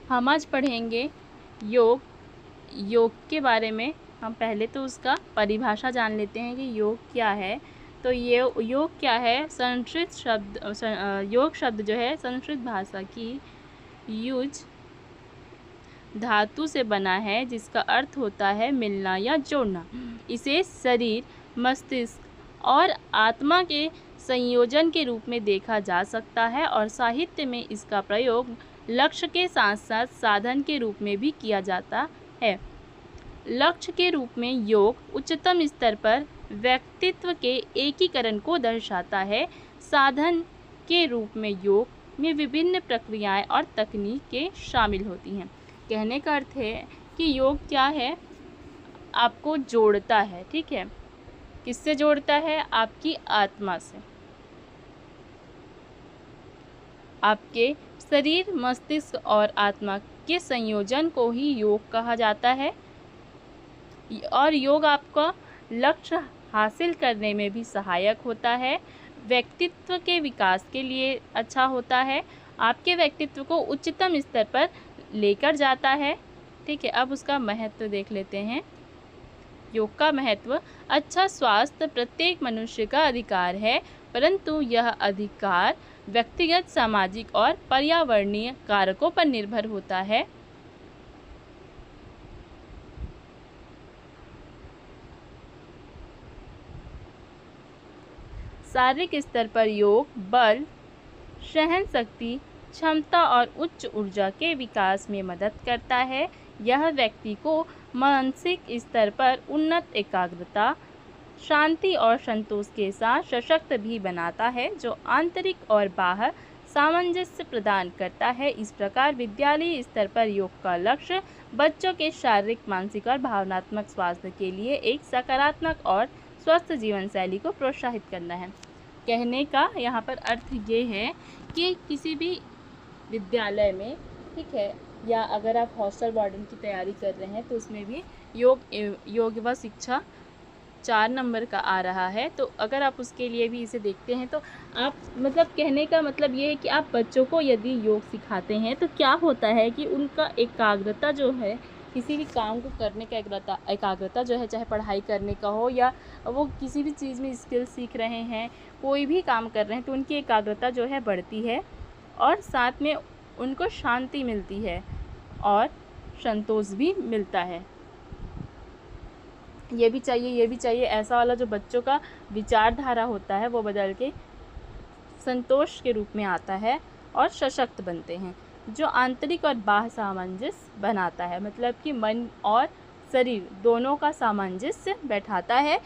हम आज पढ़ेंगे योग। योग के बारे में हम पहले तो उसका परिभाषा जान लेते हैं कि योग क्या है। तो ये योग क्या है, संस्कृत शब्द योग शब्द जो है संस्कृत भाषा की युज धातु से बना है, जिसका अर्थ होता है मिलना या जोड़ना। इसे शरीर, मस्तिष्क और आत्मा के संयोजन के रूप में देखा जा सकता है और साहित्य में इसका प्रयोग लक्ष्य के साथ साथ साधन के रूप में भी किया जाता है। लक्ष्य के रूप में योग उच्चतम स्तर पर व्यक्तित्व के एकीकरण को दर्शाता है। साधन के रूप में योग में विभिन्न प्रक्रियाएं और तकनीकें शामिल होती हैं। कहने का अर्थ है कि योग क्या है, आपको जोड़ता है। ठीक है, किससे जोड़ता है? आपकी आत्मा से। आपके शरीर, मस्तिष्क और आत्मा के संयोजन को ही योग कहा जाता है। और योग आपका लक्ष्य हासिल करने में भी सहायक होता है। व्यक्तित्व के विकास के लिए अच्छा होता है, आपके व्यक्तित्व को उच्चतम स्तर पर लेकर जाता है। ठीक है, अब उसका महत्व देख लेते हैं। योग का महत्व: अच्छा स्वास्थ्य प्रत्येक मनुष्य का अधिकार है, परंतु यह अधिकार व्यक्तिगत, सामाजिक और पर्यावरणीय कारकों पर निर्भर होता है। शारीरिक स्तर पर योग बल, सहन शक्ति, क्षमता और उच्च ऊर्जा के विकास में मदद करता है। यह व्यक्ति को मानसिक स्तर पर उन्नत एकाग्रता, शांति और संतोष के साथ सशक्त भी बनाता है, जो आंतरिक और बाह्य सामंजस्य प्रदान करता है। इस प्रकार विद्यालयी स्तर पर योग का लक्ष्य बच्चों के शारीरिक, मानसिक और भावनात्मक स्वास्थ्य के लिए एक सकारात्मक और स्वस्थ जीवन शैली को प्रोत्साहित करना है। कहने का यहाँ पर अर्थ ये है कि किसी भी विद्यालय में, ठीक है, या अगर आप हॉस्टल वार्डन की तैयारी कर रहे हैं तो उसमें भी योग व शिक्षा 4 नंबर का आ रहा है। तो अगर आप उसके लिए भी इसे देखते हैं तो आप, मतलब कहने का मतलब ये है कि आप बच्चों को यदि योग सिखाते हैं तो क्या होता है कि उनका एकाग्रता जो है, किसी भी काम को करने का एकाग्रता जो है, चाहे पढ़ाई करने का हो या वो किसी भी चीज़ में स्किल सीख रहे हैं, कोई भी काम कर रहे हैं, तो उनकी एकाग्रता जो है बढ़ती है और साथ में उनको शांति मिलती है और संतोष भी मिलता है। ये भी चाहिए, ऐसा वाला जो बच्चों का विचारधारा होता है वो बदल के संतोष के रूप में आता है और सशक्त बनते हैं, जो आंतरिक और बाह्य सामंजस्य बनाता है, मतलब कि मन और शरीर दोनों का सामंजस्य बैठाता है।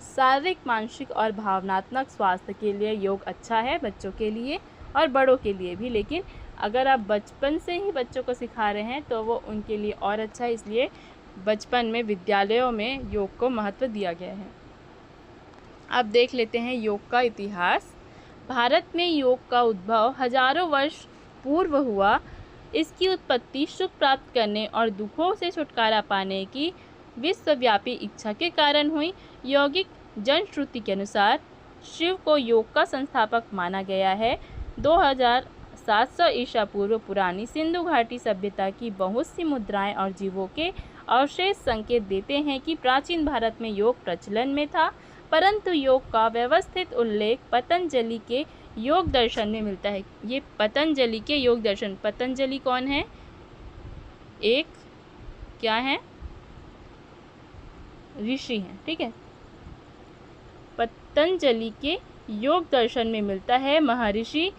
शारीरिक, मानसिक और भावनात्मक स्वास्थ्य के लिए योग अच्छा है, बच्चों के लिए और बड़ों के लिए भी। लेकिन अगर आप बचपन से ही बच्चों को सिखा रहे हैं तो वो उनके लिए और अच्छा है, इसलिए बचपन में विद्यालयों में योग को महत्व दिया गया है। अब देख लेते हैं योग का इतिहास। भारत में योग का उद्भव हजारों वर्ष पूर्व हुआ। इसकी उत्पत्ति सुख प्राप्त करने और दुखों से छुटकारा पाने की विश्वव्यापी इच्छा के कारण हुई। यौगिक जनश्रुति के अनुसार शिव को योग का संस्थापक माना गया है। 2700 ईसा पूर्व पुरानी सिंधु घाटी सभ्यता की बहुत सी मुद्राएं और जीवों के अवशेष संकेत देते हैं कि प्राचीन भारत में योग प्रचलन में था, परंतु योग का व्यवस्थित उल्लेख पतंजलि के योग दर्शन में मिलता है। ये पतंजलि के योग दर्शन, पतंजलि कौन है? एक क्या है? ऋषि हैं। ठीक है, पतंजलि के योग दर्शन में मिलता है। महर्षि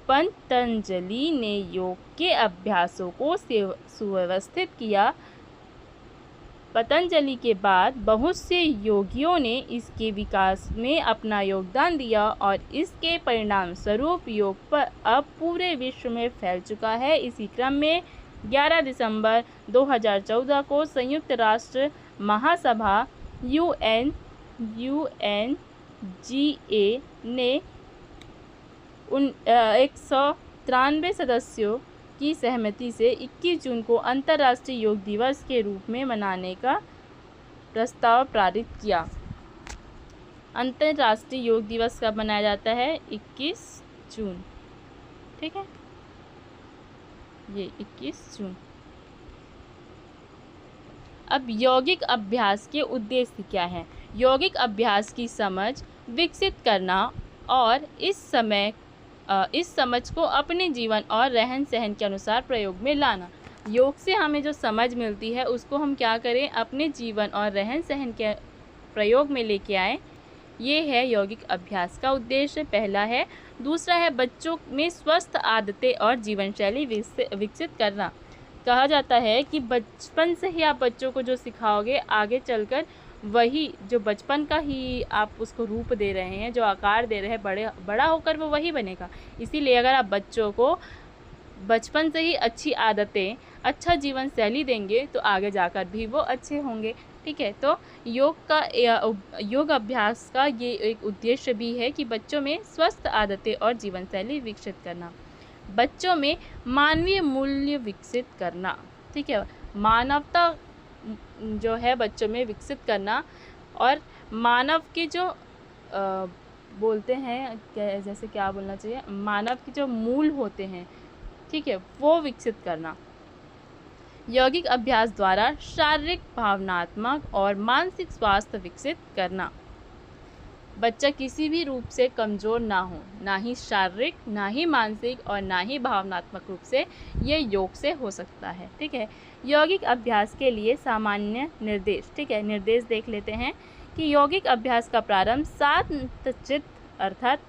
पतंजलि ने योग के अभ्यासों को सुव्यवस्थित किया। पतंजलि के बाद बहुत से योगियों ने इसके विकास में अपना योगदान दिया और इसके परिणाम स्वरूप योग पर अब पूरे विश्व में फैल चुका है। इसी क्रम में 11 दिसंबर 2014 को संयुक्त राष्ट्र महासभा UNGA ने 193 सदस्यों की सहमति से 21 जून को अंतर्राष्ट्रीय योग दिवस के रूप में मनाने का प्रस्ताव पारित किया। अंतर्राष्ट्रीय योग दिवस कब मनाया जाता है? 21 जून। ठीक है, ये 21 जून। अब यौगिक अभ्यास के उद्देश्य क्या हैं? यौगिक अभ्यास की समझ विकसित करना और इस समझ को अपने जीवन और रहन सहन के अनुसार प्रयोग में लाना। योग से हमें जो समझ मिलती है उसको हम क्या करें, अपने जीवन और रहन सहन के प्रयोग में लेके आएँ। ये है यौगिक अभ्यास का उद्देश्य, पहला है। दूसरा है बच्चों में स्वस्थ आदतें और जीवन शैली विकसित करना। कहा जाता है कि बचपन से ही आप बच्चों को जो सिखाओगे, आगे चलकर वही जो बचपन का ही आप उसको रूप दे रहे हैं, जो आकार दे रहे हैं, बड़ा होकर वो वही बनेगा। इसीलिए अगर आप बच्चों को बचपन से ही अच्छी आदतें, अच्छा जीवन शैली देंगे तो आगे जाकर भी वो अच्छे होंगे। ठीक है, तो योग अभ्यास का ये एक उद्देश्य भी है कि बच्चों में स्वस्थ आदतें और जीवन शैली विकसित करना, बच्चों में मानवीय मूल्य विकसित करना। ठीक है, मानवता जो है बच्चों में विकसित करना, और मानव के जो बोलते हैं जैसे क्या बोलना चाहिए, मानव के जो मूल होते हैं, ठीक है, वो विकसित करना। यौगिक अभ्यास द्वारा शारीरिक, भावनात्मक और मानसिक स्वास्थ्य विकसित करना। बच्चा किसी भी रूप से कमज़ोर ना हो, ना ही शारीरिक, ना ही मानसिक और ना ही भावनात्मक रूप से। ये योग से हो सकता है। ठीक है, यौगिक अभ्यास के लिए सामान्य निर्देश। ठीक है, निर्देश देख लेते हैं कि यौगिक अभ्यास का प्रारंभ शांत चित्त अर्थात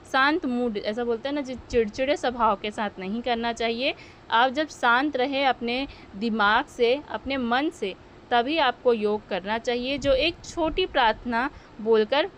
शांत मूड, ऐसा बोलते हैं ना, जो चिड़चिड़े स्वभाव के साथ नहीं करना चाहिए। आप जब शांत रहे अपने दिमाग से, अपने मन से, तभी आपको योग करना चाहिए, जो एक छोटी प्रार्थना बोलकर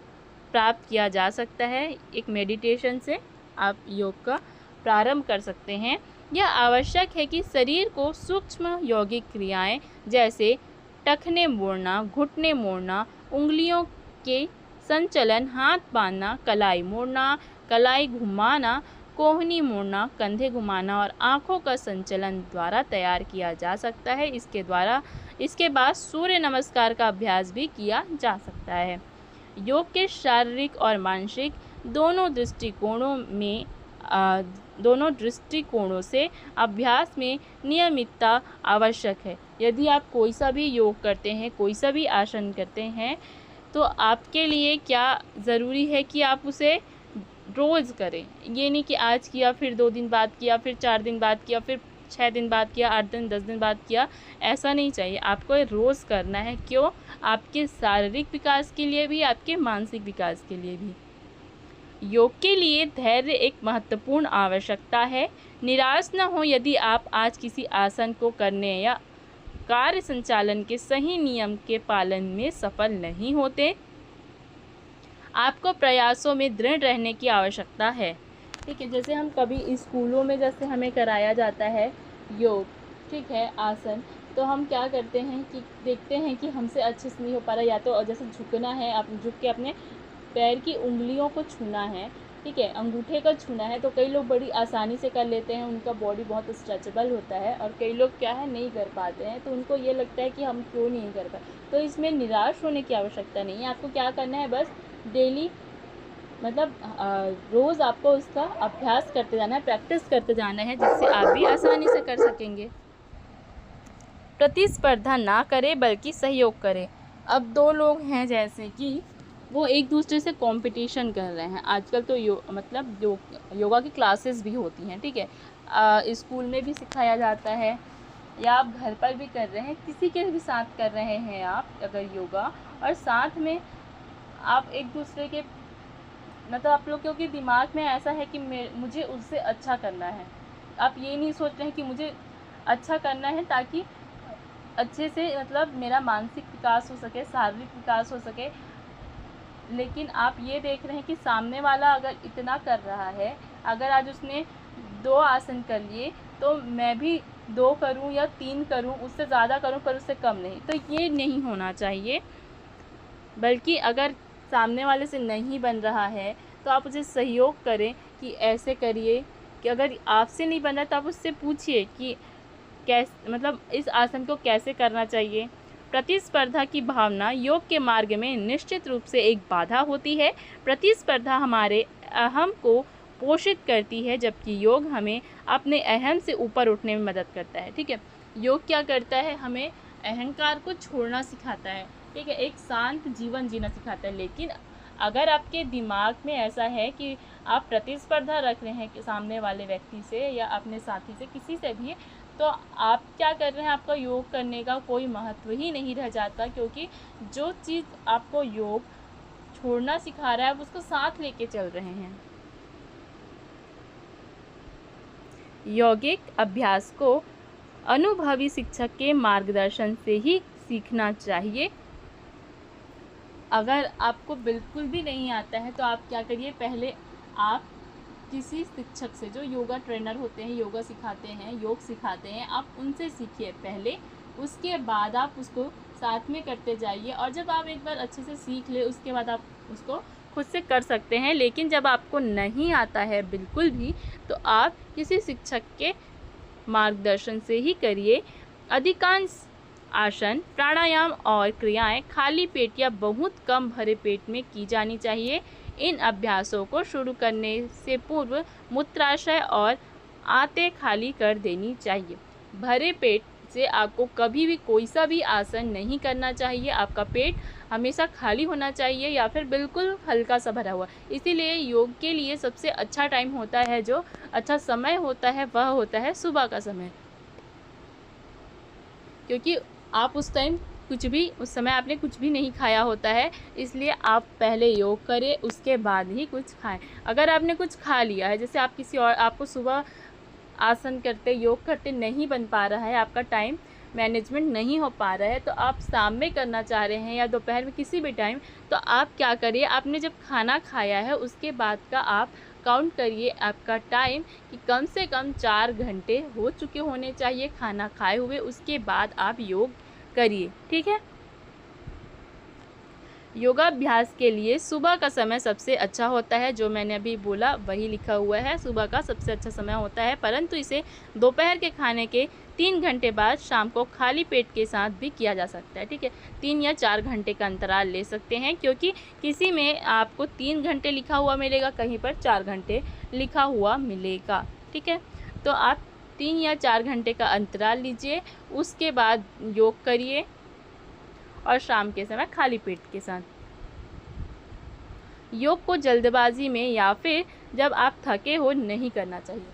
प्राप्त किया जा सकता है। एक मेडिटेशन से आप योग का प्रारंभ कर सकते हैं। यह आवश्यक है कि शरीर को सूक्ष्म यौगिक क्रियाएं जैसे टखने मोड़ना, घुटने मोड़ना, उंगलियों के संचलन, हाथ बांधना, कलाई मोड़ना, कलाई घुमाना, कोहनी मोड़ना, कंधे घुमाना और आँखों का संचलन द्वारा तैयार किया जा सकता है। इसके बाद सूर्य नमस्कार का अभ्यास भी किया जा सकता है। योग के शारीरिक और मानसिक दोनों दृष्टिकोणों से अभ्यास में नियमितता आवश्यक है। यदि आप कोई सा भी योग करते हैं, कोई सा भी आसन करते हैं, तो आपके लिए क्या ज़रूरी है कि आप उसे रोज़ करें। ये नहीं कि आज किया, फिर 2 दिन बाद किया, फिर 4 दिन बाद किया, फिर 6 दिन बाद किया, 8 दिन 10 दिन बाद किया, ऐसा नहीं चाहिए। आपको ये रोज़ करना है। क्यों? आपके शारीरिक विकास के लिए भी, आपके मानसिक विकास के लिए भी। योग के लिए धैर्य एक महत्वपूर्ण आवश्यकता है। निराश न हो यदि आप आज किसी आसन को करने या कार्य संचालन के सही नियम के पालन में सफल नहीं होते। आपको प्रयासों में दृढ़ रहने की आवश्यकता है। ठीक है, जैसे हम कभी स्कूलों में जैसे हमें कराया जाता है योग, ठीक है, आसन, तो हम क्या करते हैं कि देखते हैं कि हमसे अच्छे से नहीं हो पा रहा, या तो जैसे झुकना है, आप झुक के अपने पैर की उंगलियों को छूना है, ठीक है, अंगूठे का छूना है, तो कई लोग बड़ी आसानी से कर लेते हैं, उनका बॉडी बहुत स्ट्रेचेबल होता है, और कई लोग क्या है नहीं कर पाते हैं, तो उनको ये लगता है कि हम क्यों नहीं कर पाए। तो इसमें निराश होने की आवश्यकता नहीं है। आपको क्या करना है, बस डेली मतलब रोज़ आपको उसका अभ्यास करते जाना है, प्रैक्टिस करते जाना है, जिससे आप भी आसानी से कर सकेंगे। प्रतिस्पर्धा ना करें बल्कि सहयोग करें। अब 2 लोग हैं जैसे कि वो एक दूसरे से कंपटीशन कर रहे हैं। आजकल तो योगा की क्लासेस भी होती हैं, ठीक है, स्कूल में भी सिखाया जाता है, या आप घर पर भी कर रहे हैं, किसी के भी साथ कर रहे हैं आप अगर योगा, और साथ में आप एक दूसरे के मतलब आप लोगों के दिमाग में ऐसा है कि मुझे उससे अच्छा करना है। आप ये नहीं सोच रहे हैं कि मुझे अच्छा करना है ताकि अच्छे से मतलब मेरा मानसिक विकास हो सके, शारीरिक विकास हो सके, लेकिन आप ये देख रहे हैं कि सामने वाला अगर इतना कर रहा है, अगर आज उसने 2 आसन कर लिए तो मैं भी 2 करूं या 3 करूं, उससे ज़्यादा करूं पर उससे कम नहीं। तो ये नहीं होना चाहिए, बल्कि अगर सामने वाले से नहीं बन रहा है तो आप उसे सहयोग करें कि ऐसे करिए, कि अगर आपसे नहीं बन रहा तो आप उससे पूछिए कि कैसे, मतलब इस आसन को कैसे करना चाहिए। प्रतिस्पर्धा की भावना योग के मार्ग में निश्चित रूप से एक बाधा होती है। प्रतिस्पर्धा हमारे अहम को पोषित करती है, जबकि योग हमें अपने अहम से ऊपर उठने में मदद करता है। ठीक है, योग क्या करता है, हमें अहंकार को छोड़ना सिखाता है। ठीक है, एक शांत जीवन जीना सिखाता है। लेकिन अगर आपके दिमाग में ऐसा है कि आप प्रतिस्पर्धा रख रहे हैं कि सामने वाले व्यक्ति से या अपने साथी से, किसी से भी, तो आप क्या कर रहे हैं, आपका योग करने का कोई महत्व ही नहीं रह जाता, क्योंकि जो चीज़ आपको योग छोड़ना सिखा रहा है आप उसको साथ लेके चल रहे हैं। यौगिक अभ्यास को अनुभवी शिक्षक के मार्गदर्शन से ही सीखना चाहिए। अगर आपको बिल्कुल भी नहीं आता है तो आप क्या करिए, पहले आप किसी शिक्षक से, जो योगा ट्रेनर होते हैं, योगा सिखाते हैं, योग सिखाते हैं, आप उनसे सीखिए पहले। उसके बाद आप उसको साथ में करते जाइए, और जब आप एक बार अच्छे से सीख ले उसके बाद आप उसको खुद से कर सकते हैं। लेकिन जब आपको नहीं आता है बिल्कुल भी, तो आप किसी शिक्षक के मार्गदर्शन से ही करिए। अधिकांश आसन, प्राणायाम और क्रियाएं खाली पेट या बहुत कम भरे पेट में की जानी चाहिए। इन अभ्यासों को शुरू करने से पूर्व मूत्राशय और आंतें खाली कर देनी चाहिए। भरे पेट से आपको कभी भी कोई सा भी आसन नहीं करना चाहिए। आपका पेट हमेशा खाली होना चाहिए या फिर बिल्कुल हल्का सा भरा हुआ। इसीलिए योग के लिए सबसे अच्छा टाइम होता है, जो अच्छा समय होता है, वह होता है सुबह का समय, क्योंकि आप उस टाइम उस समय आपने कुछ भी नहीं खाया होता है। इसलिए आप पहले योग करें, उसके बाद ही कुछ खाएं। अगर आपने कुछ खा लिया है, जैसे आप किसी और, आपको सुबह आसन करते, योग करते नहीं बन पा रहा है, आपका टाइम मैनेजमेंट नहीं हो पा रहा है, तो आप शाम में करना चाह रहे हैं या दोपहर में, किसी भी टाइम, तो आप क्या करिए, आपने जब खाना खाया है उसके बाद का आप काउंट करिए आपका टाइम, कि कम से कम 4 घंटे हो चुके होने चाहिए खाना खाए हुए। उसके बाद आप योग करिए। ठीक है, योगाभ्यास के लिए सुबह का समय सबसे अच्छा होता है। जो मैंने अभी बोला वही लिखा हुआ है, सुबह का सबसे अच्छा समय होता है, परंतु इसे दोपहर के खाने के 3 घंटे बाद शाम को खाली पेट के साथ भी किया जा सकता है। ठीक है, 3 या 4 घंटे का अंतराल ले सकते हैं, क्योंकि किसी में आपको 3 घंटे लिखा हुआ मिलेगा, कहीं पर 4 घंटे लिखा हुआ मिलेगा। ठीक है, तो आप 3 या 4 घंटे का अंतराल लीजिए, उसके बाद योग करिए और शाम के समय खाली पेट के साथ। योग को जल्दबाजी में या फिर जब आप थके हो नहीं करना चाहिए।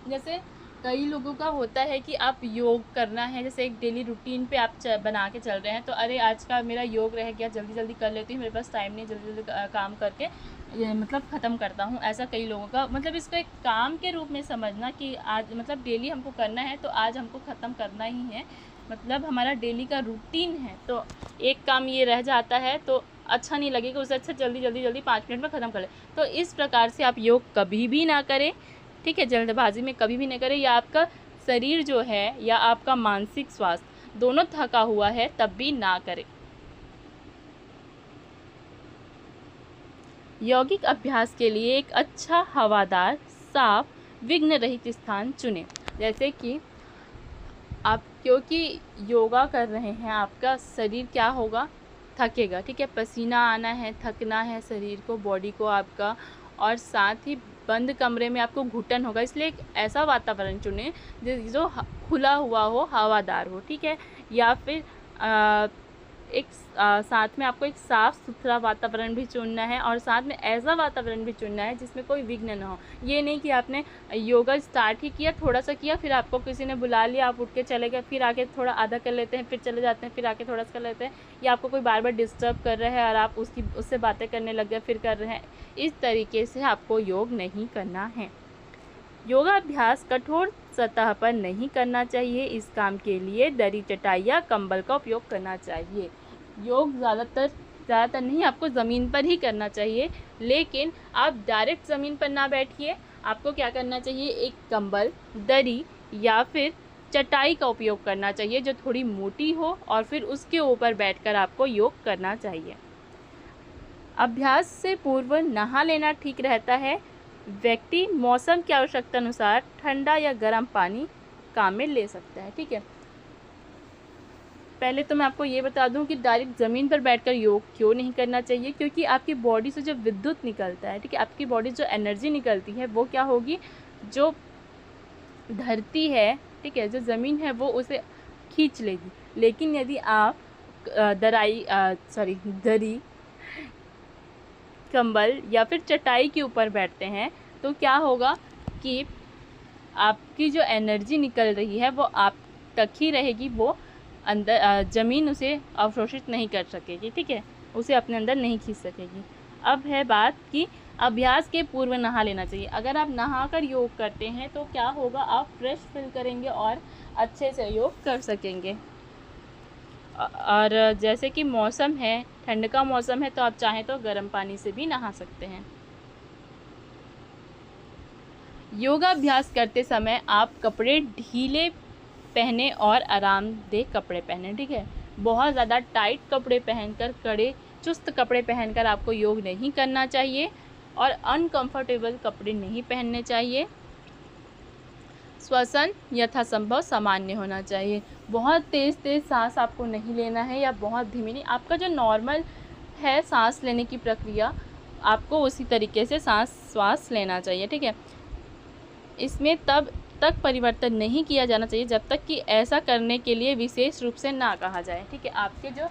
जैसे कई लोगों का होता है कि आप योग करना है, जैसे एक डेली रूटीन पे आप बना के चल रहे हैं, तो अरे आज का मेरा योग रह गया, जल्दी जल्दी कर लेती हूँ, मेरे पास टाइम नहीं, जल्दी जल्दी काम करके मतलब ख़त्म करता हूँ। ऐसा कई लोगों का, मतलब इसको एक काम के रूप में समझना कि आज मतलब डेली हमको करना है, तो आज हमको ख़त्म करना ही है, मतलब हमारा डेली का रूटीन है। तो एक काम ये रह जाता है तो अच्छा नहीं लगेगा, उससे अच्छा जल्दी 5 मिनट में ख़त्म कर ले। तो इस प्रकार से आप योग कभी भी ना करें। ठीक है, जल्दबाजी में कभी भी ना करें, या आपका शरीर जो है या आपका मानसिक स्वास्थ्य दोनों थका हुआ है तब भी ना करें। यौगिक अभ्यास के लिए एक अच्छा हवादार, साफ, विघ्न रहित स्थान चुनें। जैसे कि आप क्योंकि योगा कर रहे हैं, आपका शरीर क्या होगा, थकेगा। ठीक है, पसीना आना है, थकना है शरीर को, बॉडी को आपका, और साथ ही बंद कमरे में आपको घुटन होगा। इसलिए एक ऐसा वातावरण चुनें जो खुला हुआ हो, हवादार हो। ठीक है, या फिर साथ में आपको एक साफ़ सुथरा वातावरण भी चुनना है, और साथ में ऐसा वातावरण भी चुनना है जिसमें कोई विघ्न ना हो। ये नहीं कि आपने योगा स्टार्ट ही किया, थोड़ा सा किया, फिर आपको किसी ने बुला लिया, आप उठ के चले गए, फिर आके थोड़ा आधा कर लेते हैं, फिर चले जाते हैं, फिर आके थोड़ा सा कर लेते हैं, या आपको कोई बार बार डिस्टर्ब कर रहा है और आप उससे बातें करने लग गए, फिर कर रहे हैं। इस तरीके से आपको योग नहीं करना है। योगाभ्यास कठोर सतह पर नहीं करना चाहिए। इस काम के लिए दरी, चटाई या कंबल का उपयोग करना चाहिए। योग ज़्यादातर नहीं, आपको ज़मीन पर ही करना चाहिए, लेकिन आप डायरेक्ट ज़मीन पर ना बैठिए। आपको क्या करना चाहिए, एक कंबल, दरी या फिर चटाई का उपयोग करना चाहिए जो थोड़ी मोटी हो, और फिर उसके ऊपर बैठकर आपको योग करना चाहिए। अभ्यास से पूर्व नहा लेना ठीक रहता है। व्यक्ति मौसम की आवश्यकता अनुसार ठंडा या गर्म पानी काम में ले सकता है। ठीक है, पहले तो मैं आपको ये बता दूं कि डायरेक्ट ज़मीन पर बैठकर योग क्यों नहीं करना चाहिए, क्योंकि आपकी बॉडी से जो विद्युत निकलता है, ठीक है, आपकी बॉडी जो एनर्जी निकलती है वो क्या होगी, जो धरती है, ठीक है, जो ज़मीन है वो उसे खींच लेगी। लेकिन यदि आप दरी, कंबल या फिर चटाई के ऊपर बैठते हैं तो क्या होगा कि आपकी जो एनर्जी निकल रही है वो आप तक ही रहेगी, वो अंदर ज़मीन उसे अवशोषित नहीं कर सकेगी, ठीक है, उसे अपने अंदर नहीं खींच सकेगी। अब है बात कि अभ्यास के पूर्व नहा लेना चाहिए। अगर आप नहाकर योग करते हैं तो क्या होगा, आप फ्रेश फील करेंगे और अच्छे से योग कर सकेंगे। और जैसे कि मौसम है, ठंड का मौसम है, तो आप चाहें तो गर्म पानी से भी नहा सकते हैं। योगाभ्यास करते समय आप कपड़े ढीले पहने और आरामदेह कपड़े पहने, ठीक है। बहुत ज़्यादा टाइट कपड़े पहनकर, कड़े चुस्त कपड़े पहनकर आपको योग नहीं करना चाहिए और अनकंफर्टेबल कपड़े नहीं पहनने चाहिए। श्वसन यथासंभव सामान्य होना चाहिए। बहुत तेज़ सांस आपको नहीं लेना है या बहुत धीमी नहीं, आपका जो नॉर्मल है सांस लेने की प्रक्रिया, आपको उसी तरीके से श्वास लेना चाहिए, ठीक है। इसमें तब तक परिवर्तन नहीं किया जाना चाहिए जब तक कि ऐसा करने के लिए विशेष रूप से ना कहा जाए, ठीक है। आपके जो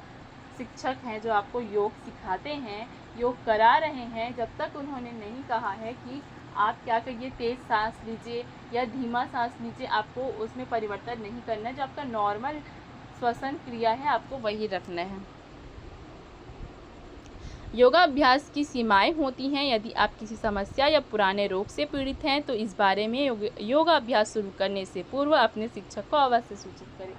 शिक्षक हैं, जो आपको योग सिखाते हैं, योग करा रहे हैं, जब तक उन्होंने नहीं कहा है कि आप क्या करिए, तेज़ सांस लीजिए या धीमा सांस लीजिए, आपको उसमें परिवर्तन नहीं करना है। जो आपका नॉर्मल श्वसन क्रिया है आपको वही रखना है। योगाभ्यास की सीमाएं होती हैं। यदि आप किसी समस्या या पुराने रोग से पीड़ित हैं तो इस बारे में योगाभ्यास शुरू करने से पूर्व अपने शिक्षक को अवश्य सूचित करें।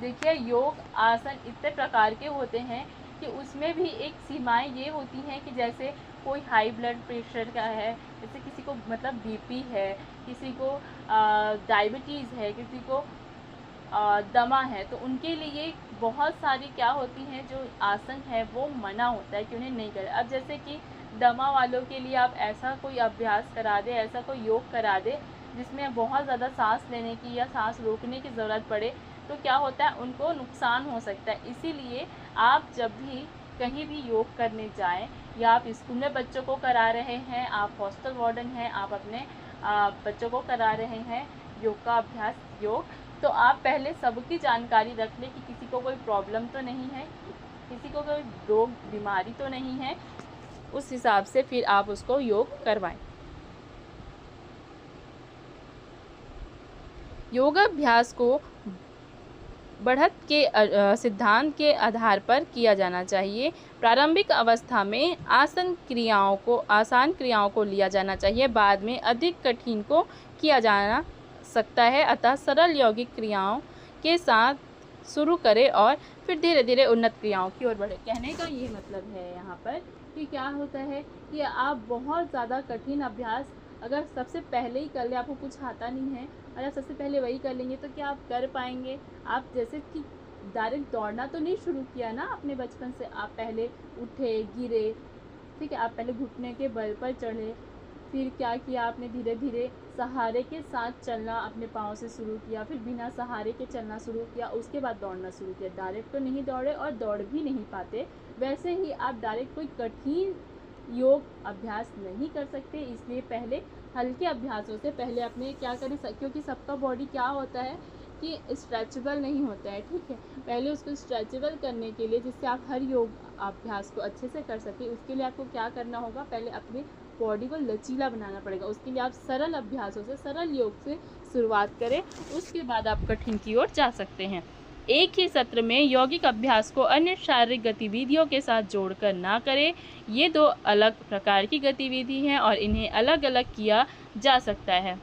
देखिए, योग आसन इतने प्रकार के होते हैं कि उसमें भी एक सीमाएं ये होती हैं कि जैसे कोई हाई ब्लड प्रेशर का है, जैसे किसी को मतलब बीपी है, किसी को डायबिटीज़ है, किसी को दमा है, तो उनके लिए बहुत सारी क्या होती हैं जो आसन है वो मना होता है कि उन्हें नहीं करें। अब जैसे कि दमा वालों के लिए आप ऐसा कोई अभ्यास करा दें, ऐसा कोई योग करा दें जिसमें बहुत ज़्यादा सांस लेने की या सांस रोकने की ज़रूरत पड़े, तो क्या होता है, उनको नुकसान हो सकता है। इसीलिए आप जब भी कहीं भी योग करने जाएं, या आप स्कूल में बच्चों को करा रहे हैं, आप हॉस्टल वार्डन हैं, आप अपने बच्चों को करा रहे हैं योग का अभ्यास, तो आप पहले सबकी जानकारी रख लें कि किसी को कोई प्रॉब्लम तो नहीं है, किसी को कोई रोग बीमारी तो नहीं है, उस हिसाब से फिर आप उसको योग करवाएं। योगाभ्यास को बढ़त के सिद्धांत के आधार पर किया जाना चाहिए। प्रारंभिक अवस्था में आसान क्रियाओं को लिया जाना चाहिए, बाद में अधिक कठिन को किया जाना सकता है। अतः सरल यौगिक क्रियाओं के साथ शुरू करें और फिर धीरे धीरे उन्नत क्रियाओं की ओर बढ़े। कहने का ये मतलब है यहाँ पर कि क्या होता है कि आप बहुत ज़्यादा कठिन अभ्यास अगर सबसे पहले ही कर ले, आपको कुछ आता नहीं है, अगर सबसे पहले वही कर लेंगे तो क्या आप कर पाएंगे। आप जैसे कि डायरेक्ट दौड़ना तो नहीं शुरू किया ना अपने बचपन से, आप पहले उठे, गिरे, ठीक है, आप पहले घुटने के बल पर चढ़े, फिर क्या किया आपने, धीरे धीरे सहारे के साथ चलना अपने पाँव से शुरू किया, फिर बिना सहारे के चलना शुरू किया, उसके बाद दौड़ना शुरू किया। डायरेक्ट तो नहीं दौड़े और दौड़ भी नहीं पाते। वैसे ही आप डायरेक्ट कोई कठिन योग अभ्यास नहीं कर सकते, इसलिए पहले हल्के अभ्यासों से पहले अपने क्या करें, क्योंकि सबका बॉडी क्या होता है कि स्ट्रेचेबल नहीं होता है, ठीक है। पहले उसको स्ट्रेचेबल करने के लिए, जिससे आप हर योग अभ्यास को अच्छे से कर सकें, उसके लिए आपको क्या करना होगा, पहले अपने बॉडी को लचीला बनाना पड़ेगा। उसके लिए आप सरल अभ्यासों से, सरल योग से शुरुआत करें, उसके बाद आप कठिन की ओर जा सकते हैं। एक ही सत्र में यौगिक अभ्यास को अन्य शारीरिक गतिविधियों के साथ जोड़कर ना करें। ये दो अलग प्रकार की गतिविधि हैं और इन्हें अलग अलग किया जा सकता है।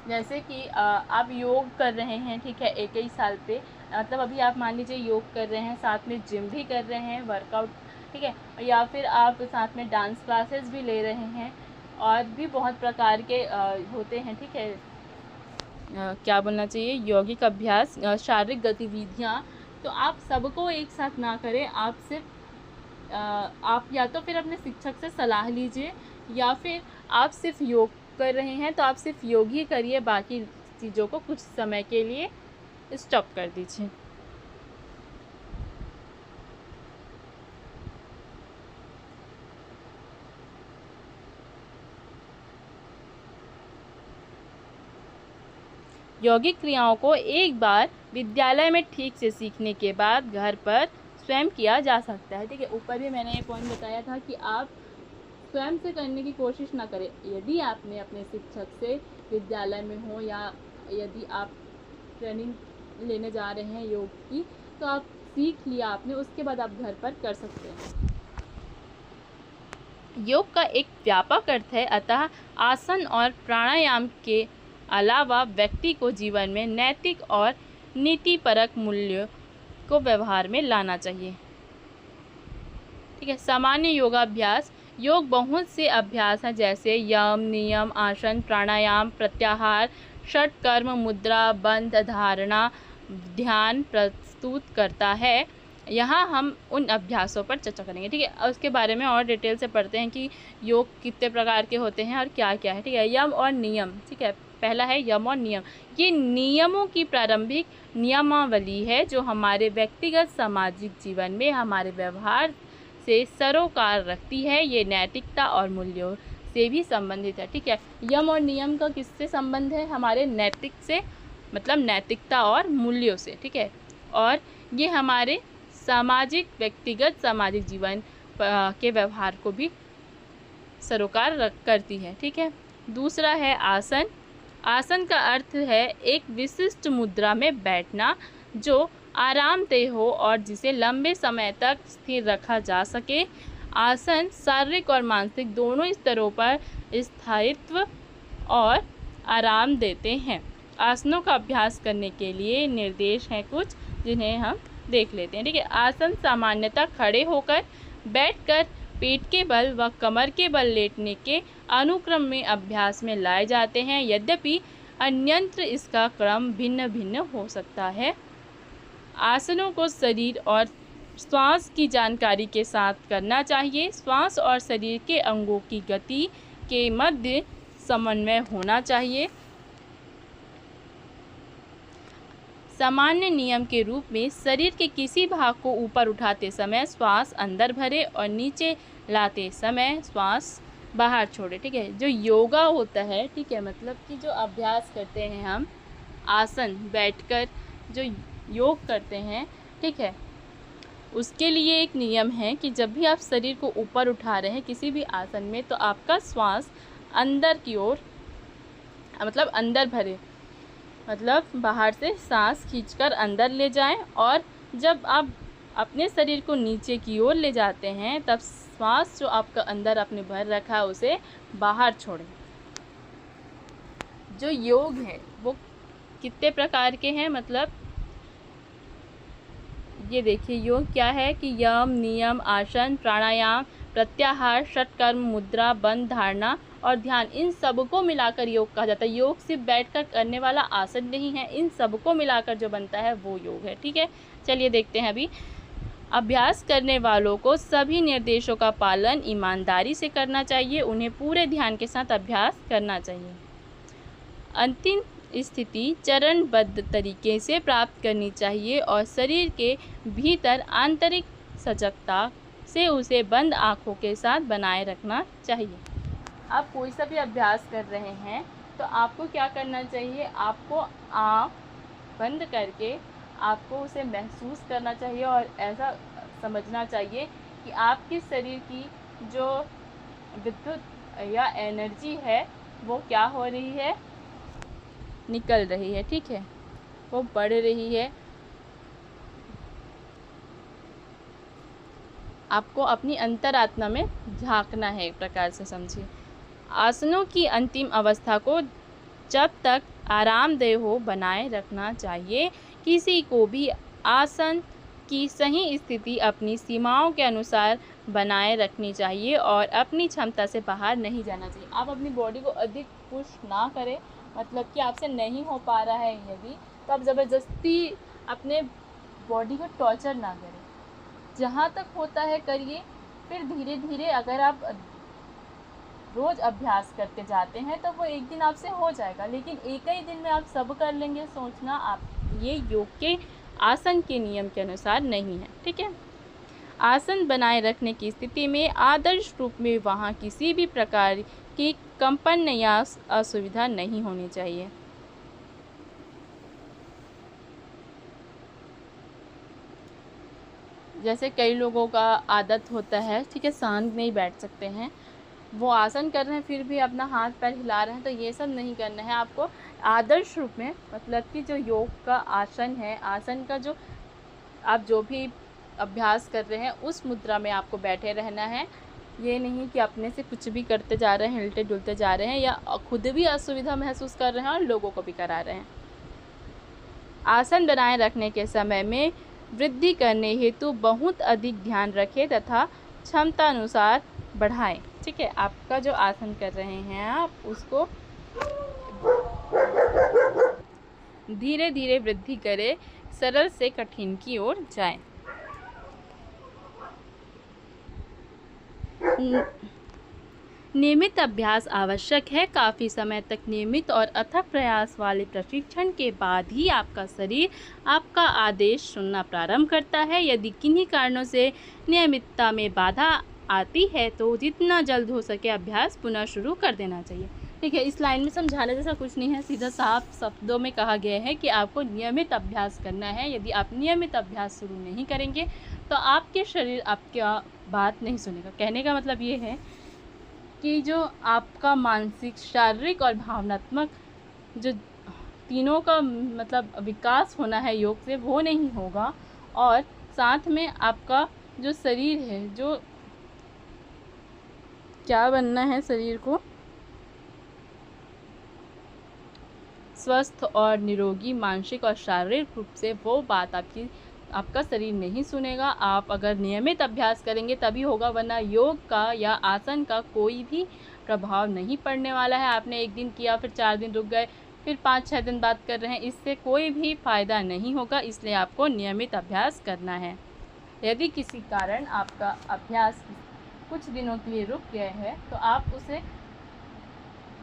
जैसे कि आप योग कर रहे हैं, ठीक है, एक ही साल पे, मतलब अभी आप मान लीजिए योग कर रहे हैं, साथ में जिम भी कर रहे हैं, वर्कआउट, ठीक है, या फिर आप साथ में डांस क्लासेस भी ले रहे हैं, और भी बहुत प्रकार के होते हैं, ठीक है, क्या बोलना चाहिए, यौगिक अभ्यास, शारीरिक गतिविधियाँ। तो आप सबको एक साथ ना करें, आप सिर्फ आप या तो फिर अपने शिक्षक से सलाह लीजिए, या फिर आप सिर्फ योग कर रहे हैं तो आप सिर्फ योग ही करिए, बाकी चीज़ों को कुछ समय के लिए स्टॉप कर दीजिए। यौगिक क्रियाओं को एक बार विद्यालय में ठीक से सीखने के बाद घर पर स्वयं किया जा सकता है। ठीक है, ऊपर भी मैंने ये पॉइंट बताया था कि आप स्वयं से करने की कोशिश ना करें। यदि आपने अपने शिक्षक से विद्यालय में हो या यदि आप ट्रेनिंग लेने जा रहे हैं योग की, तो आप सीख लिया आपने, उसके बाद आप घर पर कर सकते हैं। योग का एक व्यापक अर्थ है, अतः आसन और प्राणायाम के अलावा व्यक्ति को जीवन में नैतिक और नीतिपरक मूल्य को व्यवहार में लाना चाहिए। ठीक है, सामान्य योगाभ्यास। योग बहुत से अभ्यास हैं जैसे यम, नियम, आसन, प्राणायाम, प्रत्याहार, षट कर्म, मुद्रा, बंध, धारणा, ध्यान प्रस्तुत करता है। यहाँ हम उन अभ्यासों पर चर्चा करेंगे। ठीक है, उसके बारे में और डिटेल से पढ़ते हैं कि योग कितने प्रकार के होते हैं और क्या क्या है। ठीक है, यम और नियम। ठीक है, पहला है यम और नियम। ये नियमों की प्रारंभिक नियमावली है जो हमारे व्यक्तिगत सामाजिक जीवन में हमारे व्यवहार से सरोकार रखती है। ये नैतिकता और मूल्यों से भी संबंधित है। ठीक है, यम और नियम का किससे संबंध है? हमारे नैतिक से, मतलब नैतिकता और मूल्यों से। ठीक है, और ये हमारे व्यक्तिगत सामाजिक जीवन के व्यवहार को भी सरोकार करती है। ठीक है, दूसरा है आसन। आसन का अर्थ है एक विशिष्ट मुद्रा में बैठना जो आरामदेह हो और जिसे लंबे समय तक स्थिर रखा जा सके। आसन शारीरिक और मानसिक दोनों स्तरों पर स्थायित्व और आराम देते हैं। आसनों का अभ्यास करने के लिए निर्देश हैं कुछ, जिन्हें हम देख लेते हैं। ठीक है, आसन सामान्यतः खड़े होकर, बैठकर, पेट के बल व कमर के बल लेटने के अनुक्रम में अभ्यास में लाए जाते हैं। यद्यपि अन्यत्र इसका क्रम भिन्न भिन्न हो सकता है। आसनों को शरीर और श्वास की जानकारी के साथ करना चाहिए। श्वास और शरीर के अंगों की गति के मध्य समन्वय होना चाहिए। सामान्य नियम के रूप में शरीर के किसी भाग को ऊपर उठाते समय श्वास अंदर भरे और नीचे लाते समय श्वास बाहर छोड़े। ठीक है, जो योगा होता है, ठीक है, मतलब कि जो अभ्यास करते हैं हम आसन बैठकर जो योग करते हैं, ठीक है, उसके लिए एक नियम है कि जब भी आप शरीर को ऊपर उठा रहे हैं किसी भी आसन में, तो आपका श्वास अंदर की ओर, मतलब अंदर भरे, मतलब बाहर से सांस खींचकर अंदर ले जाएं, और जब आप अपने शरीर को नीचे की ओर ले जाते हैं तब श्वास जो आपका अंदर आपने भर रखा है उसे बाहर छोड़ें। जो योग है वो कितने प्रकार के हैं, मतलब ये देखिए योग क्या है कि यम, नियम, आसन, प्राणायाम, प्रत्याहार, षटकर्म, मुद्रा, बंध, धारणा और ध्यान, इन सबको मिलाकर योग कहा जाता है। योग सिर्फ बैठकर करने वाला आसन नहीं है, इन सबको मिलाकर जो बनता है वो योग है। ठीक है, चलिए देखते हैं अभी। अभ्यास करने वालों को सभी निर्देशों का पालन ईमानदारी से करना चाहिए। उन्हें पूरे ध्यान के साथ अभ्यास करना चाहिए। अंतिम स्थिति चरणबद्ध तरीके से प्राप्त करनी चाहिए और शरीर के भीतर आंतरिक सजगता से उसे बंद आँखों के साथ बनाए रखना चाहिए। आप कोई सा भी अभ्यास कर रहे हैं तो आपको क्या करना चाहिए, आपको आँख बंद करके आपको उसे महसूस करना चाहिए और ऐसा समझना चाहिए कि आपके शरीर की जो विद्युत या एनर्जी है वो क्या हो रही है, निकल रही है। ठीक है, वो बढ़ रही है। आपको अपनी अंतरात्मा में झांकना है, एक प्रकार से समझिए। आसनों की अंतिम अवस्था को जब तक आरामदेह हो बनाए रखना चाहिए। किसी को भी आसन की सही स्थिति अपनी सीमाओं के अनुसार बनाए रखनी चाहिए और अपनी क्षमता से बाहर नहीं जाना चाहिए। आप अपनी बॉडी को अधिक पुश ना करें, मतलब कि आपसे नहीं हो पा रहा है यदि, तो आप ज़बरदस्ती अपने बॉडी को टॉर्चर ना करें। जहाँ तक होता है करिए, फिर धीरे धीरे अगर आप रोज़ अभ्यास करते जाते हैं तो वो एक दिन आपसे हो जाएगा, लेकिन एक ही दिन में आप सब कर लेंगे सोचना आप ये योग के आसन के नियम के अनुसार नहीं है। ठीक है, आसन बनाए रखने की स्थिति में आदर्श रूप में वहाँ किसी भी प्रकार की कंपन या असुविधा नहीं होनी चाहिए। जैसे कई लोगों का आदत होता है, ठीक है, शांत नहीं बैठ सकते हैं, वो आसन कर रहे हैं फिर भी अपना हाथ पैर हिला रहे हैं, तो ये सब नहीं करना है आपको। आदर्श रूप में मतलब कि जो योग का आसन है, आसन का जो आप जो भी अभ्यास कर रहे हैं उस मुद्रा में आपको बैठे रहना है। ये नहीं कि अपने से कुछ भी करते जा रहे हैं, हिलते डुलते जा रहे हैं, या खुद भी असुविधा महसूस कर रहे हैं और लोगों को भी करा रहे हैं। आसन बनाए रखने के समय में वृद्धि करने हेतु बहुत अधिक ध्यान रखें तथा क्षमता अनुसार बढ़ाएं। ठीक है, आपका जो आसन कर रहे हैं आप उसको धीरे धीरे वृद्धि करें, सरल से कठिन की ओर जाएं। नियमित अभ्यास आवश्यक है। काफ़ी समय तक नियमित और अथक प्रयास वाले प्रशिक्षण के बाद ही आपका शरीर आपका आदेश सुनना प्रारंभ करता है। यदि किन्हीं कारणों से नियमितता में बाधा आती है तो जितना जल्द हो सके अभ्यास पुनः शुरू कर देना चाहिए। ठीक है, इस लाइन में समझाने जैसा कुछ नहीं है, सीधा साफ शब्दों में कहा गया है कि आपको नियमित अभ्यास करना है। यदि आप नियमित अभ्यास शुरू नहीं करेंगे तो आपके शरीर आपका बात नहीं सुनेगा। कहने का मतलब ये है कि जो आपका मानसिक, शारीरिक और भावनात्मक जो तीनों का मतलब विकास होना है योग से, वो नहीं होगा। और साथ में आपका जो शरीर है, जो क्या बनना है शरीर को, स्वस्थ और निरोगी मानसिक और शारीरिक रूप से, वो बात आपका शरीर नहीं सुनेगा। आप अगर नियमित अभ्यास करेंगे तभी होगा, वरना योग का या आसन का कोई भी प्रभाव नहीं पड़ने वाला है। आपने एक दिन किया, फिर 4 दिन रुक गए, फिर 5-6 दिन बाद कर रहे हैं, इससे कोई भी फ़ायदा नहीं होगा। इसलिए आपको नियमित अभ्यास करना है। यदि किसी कारण आपका अभ्यास कुछ दिनों के लिए रुक गया है तो आप उसे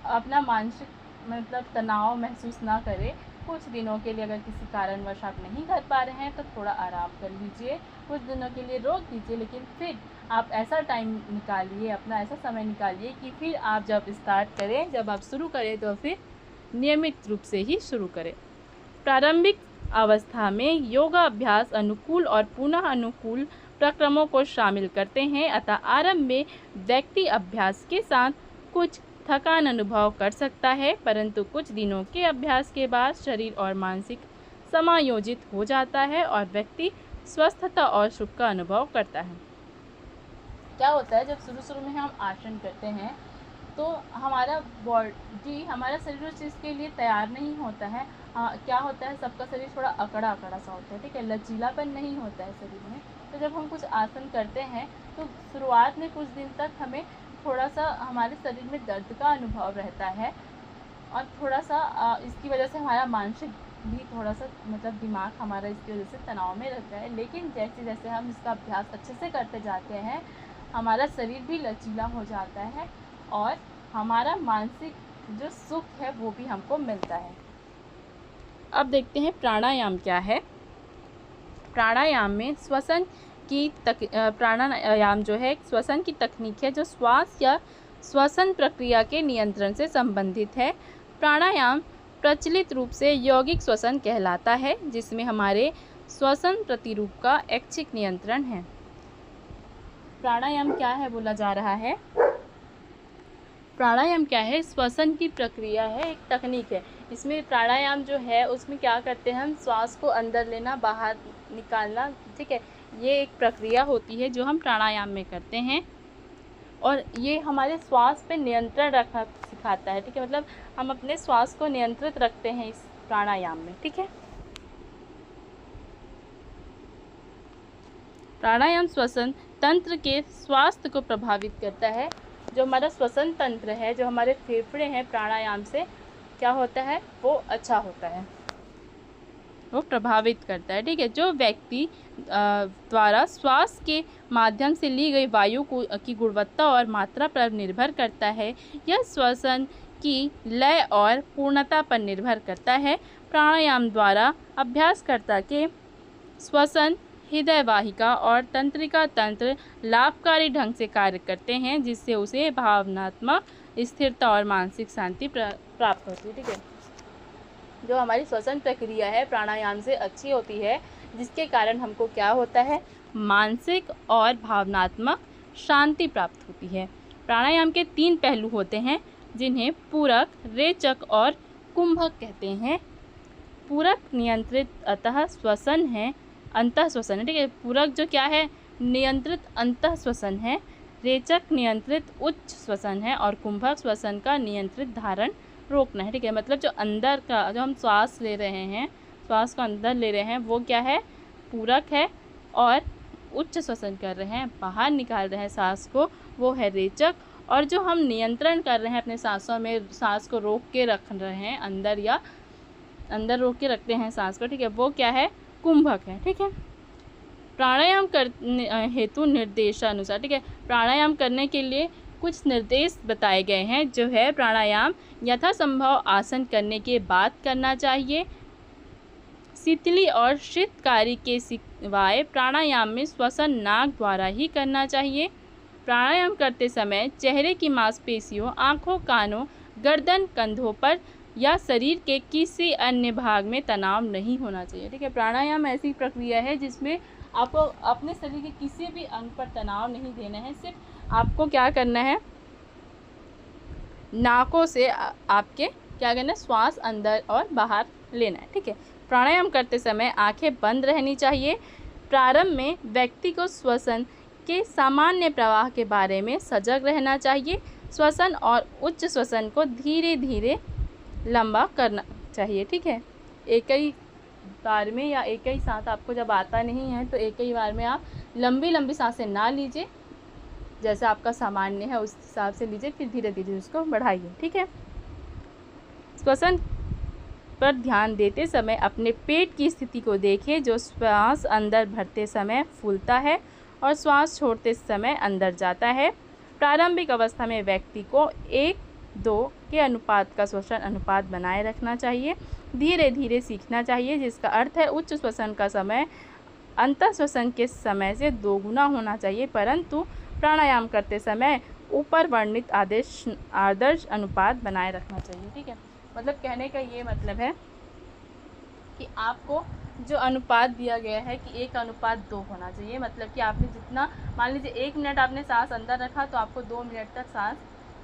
अपना मानसिक मतलब तनाव महसूस ना करें। कुछ दिनों के लिए अगर किसी कारणवश आप नहीं कर पा रहे हैं तो थोड़ा आराम कर लीजिए, कुछ दिनों के लिए रोक दीजिए, लेकिन फिर आप ऐसा टाइम निकालिए, अपना ऐसा समय निकालिए कि फिर आप जब स्टार्ट करें, जब आप शुरू करें तो फिर नियमित रूप से ही शुरू करें। प्रारंभिक अवस्था में योगा अभ्यास अनुकूल और पुनः अनुकूल प्रक्रमों को शामिल करते हैं, अतः आरंभ में व्यक्ति अभ्यास के साथ कुछ थकान अनुभव कर सकता है, परंतु कुछ दिनों के अभ्यास के बाद शरीर और मानसिक समायोजित हो जाता है और व्यक्ति स्वस्थता और सुख का अनुभव करता है। क्या होता है, जब शुरू में हम आसन करते हैं तो हमारा बॉडी, हमारा शरीर उस चीज़ के लिए तैयार नहीं होता है। क्या होता है, सबका शरीर थोड़ा अकड़ा अकड़ा सा होता है, ठीक है, लचीलापन नहीं होता है शरीर में। तो जब हम कुछ आसन करते हैं तो शुरुआत में कुछ दिन तक हमें थोड़ा सा हमारे शरीर में दर्द का अनुभव रहता है और थोड़ा सा इसकी वजह से हमारा मानसिक भी थोड़ा सा मतलब दिमाग हमारा इसकी वजह से तनाव में रहता है। लेकिन जैसे जैसे हम इसका अभ्यास अच्छे से करते जाते हैं हमारा शरीर भी लचीला हो जाता है और हमारा मानसिक जो सुख है वो भी हमको मिलता है। अब देखते हैं प्राणायाम क्या है। प्राणायाम में श्वसन की प्राणायाम जो है श्वसन की तकनीक है जो श्वास या श्वसन प्रक्रिया के नियंत्रण से संबंधित है। प्राणायाम प्रचलित रूप से यौगिक श्वसन कहलाता है, जिसमें हमारे श्वसन प्रतिरूप का ऐच्छिक नियंत्रण है। प्राणायाम क्या है बोला जा रहा है। प्राणायाम क्या है, श्वसन की प्रक्रिया है, एक तकनीक है। इसमें प्राणायाम जो है उसमें क्या करते हैं, हम श्वास को अंदर लेना बाहर निकालना, ठीक है, ये एक प्रक्रिया होती है जो हम प्राणायाम में करते हैं और ये हमारे श्वास पे नियंत्रण रखना सिखाता है, ठीक है, मतलब हम अपने श्वास को नियंत्रित रखते हैं इस प्राणायाम में, ठीक है। प्राणायाम श्वसन तंत्र के स्वास्थ्य को प्रभावित करता है। जो हमारा श्वसन तंत्र है, जो हमारे फेफड़े हैं, प्राणायाम से क्या होता है वो अच्छा होता है, वो प्रभावित करता है, ठीक है। जो व्यक्ति द्वारा श्वास के माध्यम से ली गई वायु की गुणवत्ता और मात्रा पर निर्भर करता है, यह श्वसन की लय और पूर्णता पर निर्भर करता है। प्राणायाम द्वारा अभ्यासकर्ता के श्वसन, हृदय वाहिका और तंत्रिका तंत्र लाभकारी ढंग से कार्य करते हैं, जिससे उसे भावनात्मक स्थिरता और मानसिक शांति प्राप्त होती है, ठीक है। जो हमारी श्वसन प्रक्रिया है प्राणायाम से अच्छी होती है, जिसके कारण हमको क्या होता है, मानसिक और भावनात्मक शांति प्राप्त होती है। प्राणायाम के 3 पहलू होते हैं जिन्हें पूरक, रेचक और कुंभक कहते हैं। पूरक नियंत्रित अंतः श्वसन है, ठीक है। पूरक जो क्या है, नियंत्रित अंतः श्वसन है। रेचक नियंत्रित उच्च श्वसन है और कुंभक श्वसन का नियंत्रित धारण रोकना है, ठीक है। मतलब जो अंदर का जो हम श्वास ले रहे हैं, श्वास को अंदर ले रहे हैं, वो क्या है, पूरक है। और उच्च श्वसन कर रहे हैं, बाहर निकाल रहे हैं सांस को, वो है रेचक। और जो हम नियंत्रण कर रहे हैं अपने सांसों में, सांस को रोक के रख रहे हैं अंदर, या अंदर रोक के रखते हैं सांस को, ठीक है, वो क्या है, कुंभक है, ठीक है। प्राणायाम करने हेतु निर्देशानुसार, ठीक है, प्राणायाम करने के लिए कुछ निर्देश बताए गए हैं। जो है, प्राणायाम यथासंभव आसन करने के बाद करना चाहिए। शीतली और शीतकारी के सिवाय प्राणायाम में श्वसन नाक द्वारा ही करना चाहिए। प्राणायाम करते समय चेहरे की मांसपेशियों, आँखों, कानों, गर्दन, कंधों पर या शरीर के किसी अन्य भाग में तनाव नहीं होना चाहिए, ठीक है। प्राणायाम ऐसी प्रक्रिया है जिसमें आपको अपने शरीर के किसी भी अंग पर तनाव नहीं देना है। सिर्फ आपको क्या करना है, नाकों से आपके क्या करना है, श्वास अंदर और बाहर लेना है, ठीक है। प्राणायाम करते समय आंखें बंद रहनी चाहिए। प्रारंभ में व्यक्ति को श्वसन के सामान्य प्रवाह के बारे में सजग रहना चाहिए। श्वसन और उच्च श्वसन को धीरे धीरे लंबा करना चाहिए, ठीक है। एक ही बार में या एक ही सांस आपको जब आता नहीं है तो एक ही बार में आप लंबी लंबी सांसें ना लीजिए, जैसा आपका सामान्य है उस हिसाब से लीजिए, फिर धीरे धीरे उसको बढ़ाइए, ठीक है। श्वसन पर ध्यान देते समय अपने पेट की स्थिति को देखें, जो श्वास अंदर भरते समय फूलता है और श्वास छोड़ते समय अंदर जाता है। प्रारंभिक अवस्था में व्यक्ति को 1:2 के अनुपात का श्वसन अनुपात बनाए रखना चाहिए। धीरे धीरे सीखना चाहिए, जिसका अर्थ है उच्च श्वसन का समय अंतः श्वसन के समय से 2 गुना होना चाहिए, परंतु प्राणायाम करते समय ऊपर वर्णित आदर्श अनुपात बनाए रखना चाहिए, ठीक है। मतलब कहने का ये मतलब है कि आपको जो अनुपात दिया गया है कि 1:2 होना चाहिए। मतलब कि आपने जितना, मान लीजिए 1 मिनट आपने सांस अंदर रखा तो आपको 2 मिनट तक सांस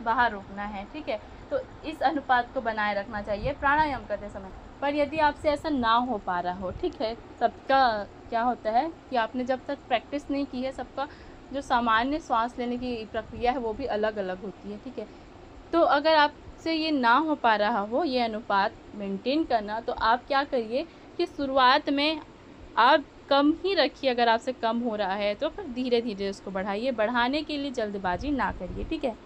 बाहर रोकना है, ठीक है। तो इस अनुपात को बनाए रखना चाहिए प्राणायाम करते समय। पर यदि आपसे ऐसा ना हो पा रहा हो, ठीक है, सबका क्या होता है कि आपने जब तक प्रैक्टिस नहीं की है, सबका जो सामान्य सांस लेने की प्रक्रिया है वो भी अलग अलग होती है, ठीक है। तो अगर आपसे ये ना हो पा रहा हो ये अनुपात मेंटेन करना, तो आप क्या करिए कि शुरुआत में आप कम ही रखिए। अगर आपसे कम हो रहा है तो फिर धीरे धीरे उसको बढ़ाइए। बढ़ाने के लिए जल्दबाजी ना करिए, ठीक है।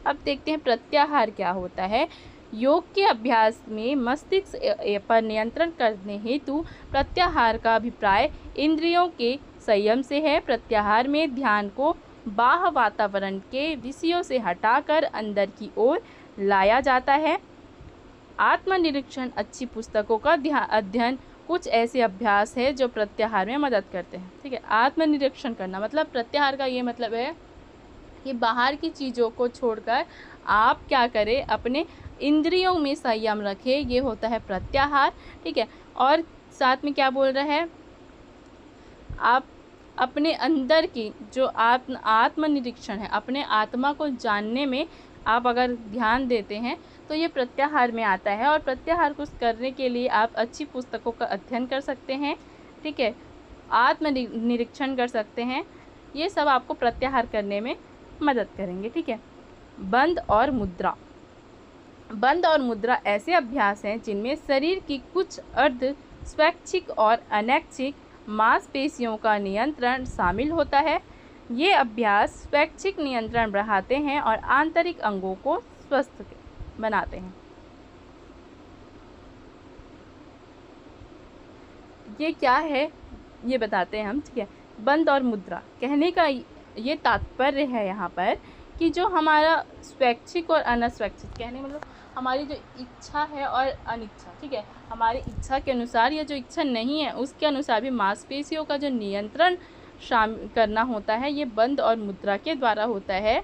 अब देखते हैं प्रत्याहार क्या होता है। योग के अभ्यास में मस्तिष्क पर नियंत्रण करने हेतु प्रत्याहार का अभिप्राय इंद्रियों के संयम से है। प्रत्याहार में ध्यान को बाह्य वातावरण के विषयों से हटाकर अंदर की ओर लाया जाता है। आत्मनिरीक्षण, अच्छी पुस्तकों का अध्ययन कुछ ऐसे अभ्यास है जो प्रत्याहार में मदद करते हैं, ठीक है। आत्मनिरीक्षण करना मतलब प्रत्याहार का ये मतलब है कि बाहर की चीज़ों को छोड़कर आप क्या करें, अपने इंद्रियों में संयम रखें, ये होता है प्रत्याहार, ठीक है। और साथ में क्या बोल रहा है, आप अपने अंदर की जो आत्मनिरीक्षण है, अपने आत्मा को जानने में आप अगर ध्यान देते हैं तो ये प्रत्याहार में आता है। और प्रत्याहार को करने के लिए आप अच्छी पुस्तकों का अध्ययन कर सकते हैं, ठीक है, आत्मनिरीक्षण कर सकते हैं। ये सब आपको प्रत्याहार करने में मदद करेंगे, ठीक है। बंद और मुद्रा। बंद और मुद्रा ऐसे अभ्यास हैं जिनमें शरीर की कुछ अर्ध स्वैच्छिक और अनैच्छिक मांसपेशियों का नियंत्रण शामिल होता है। ये अभ्यास स्वैच्छिक नियंत्रण बढ़ाते हैं और आंतरिक अंगों को स्वस्थ बनाते हैं। ये क्या है ये बताते हैं हम, ठीक है। बंद और मुद्रा कहने का ये तात्पर्य है यहाँ पर कि जो हमारा स्वैच्छिक और अनस्वैच्छिक, कहने मतलब हमारी जो इच्छा है और अनिच्छा, ठीक है, हमारी इच्छा के अनुसार या जो इच्छा नहीं है उसके अनुसार भी मांसपेशियों का जो नियंत्रण शामिल करना होता है, ये बंद और मुद्रा के द्वारा होता है।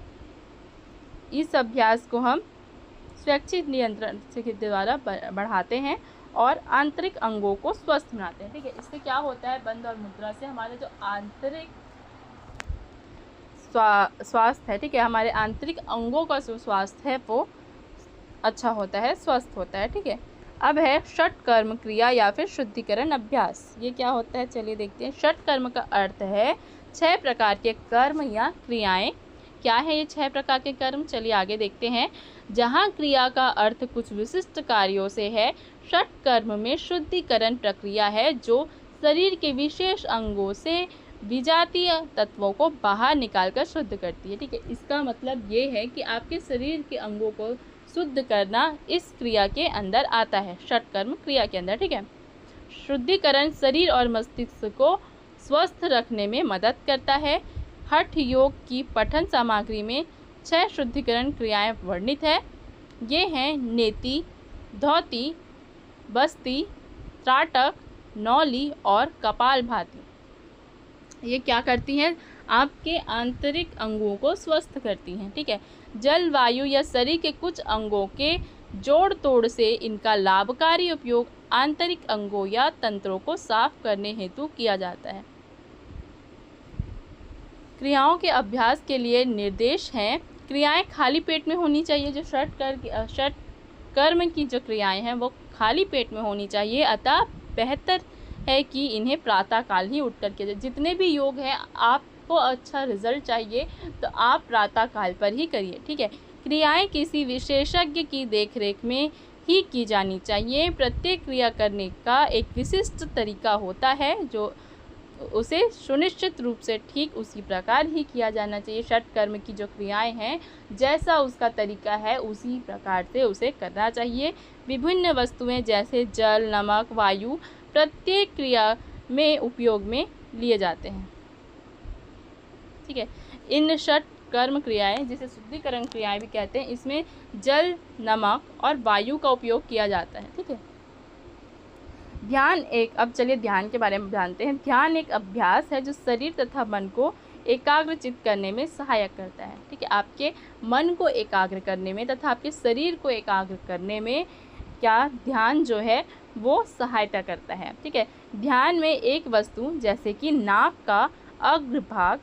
इस अभ्यास को हम स्वैच्छिक नियंत्रण के द्वारा बढ़ाते हैं और आंतरिक अंगों को स्वस्थ बनाते हैं, ठीक है। इससे क्या होता है, बंद और मुद्रा से हमारे जो आंतरिक स्वास्थ्य है, ठीक है, हमारे आंतरिक अंगों का जो स्वास्थ्य है वो अच्छा होता है, स्वस्थ होता है, ठीक है। अब है षट कर्म क्रिया या फिर शुद्धिकरण अभ्यास। ये क्या होता है, चलिए देखते हैं। षट कर्म का अर्थ है 6 प्रकार के कर्म या क्रियाएं। क्या है ये 6 प्रकार के कर्म, चलिए आगे देखते हैं। जहाँ क्रिया का अर्थ कुछ विशिष्ट कार्यों से है, षट कर्म में शुद्धिकरण प्रक्रिया है जो शरीर के विशेष अंगों से विजातीय तत्वों को बाहर निकालकर शुद्ध करती है, ठीक है। इसका मतलब ये है कि आपके शरीर के अंगों को शुद्ध करना इस क्रिया के अंदर आता है, षटकर्म क्रिया के अंदर, ठीक है। शुद्धिकरण शरीर और मस्तिष्क को स्वस्थ रखने में मदद करता है। हठ योग की पठन सामग्री में 6 शुद्धिकरण क्रियाएं वर्णित है। ये हैं नेति, धौती, बस्ती, त्राटक, नौली और कपालभाति। ये क्या करती हैं, आपके आंतरिक अंगों को स्वस्थ करती हैं, ठीक है। जल, वायु या शरीर के कुछ अंगों के जोड़ तोड़ से इनका लाभकारी उपयोग आंतरिक अंगों या तंत्रों को साफ करने हेतु किया जाता है। क्रियाओं के अभ्यास के लिए निर्देश हैं। क्रियाएं खाली पेट में होनी चाहिए। जो षट कर्म की जो क्रियाएं हैं वो खाली पेट में होनी चाहिए, अतः बेहतर है कि इन्हें प्रातः काल ही उठकर किया जाए। जितने भी योग हैं, आपको अच्छा रिजल्ट चाहिए तो आप प्रातः काल पर ही करिए, ठीक है। क्रियाएं किसी विशेषज्ञ की देखरेख में ही की जानी चाहिए। प्रत्येक क्रिया करने का एक विशिष्ट तरीका होता है जो उसे सुनिश्चित रूप से ठीक उसी प्रकार ही किया जाना चाहिए। षट कर्म की जो क्रियाएं हैं, जैसा उसका तरीका है उसी प्रकार से उसे करना चाहिए। विभिन्न वस्तुएं जैसे जल, नमक, वायु प्रत्येक क्रिया में उपयोग में लिए जाते हैं, ठीक है। इन षट कर्म क्रियाएं, जिसे शुद्धिकरण क्रियाएं भी कहते हैं, इसमें जल, नमक और वायु का उपयोग किया जाता है, ठीक है। ध्यान अब चलिए ध्यान के बारे में जानते हैं। ध्यान एक अभ्यास है जो शरीर तथा मन को एकाग्रचित करने में सहायक करता है, ठीक है। आपके मन को एकाग्र करने में तथा आपके शरीर को एकाग्र करने में क्या ध्यान जो है वो सहायता करता है, ठीक है। ध्यान में एक वस्तु जैसे कि नाक का अग्रभाग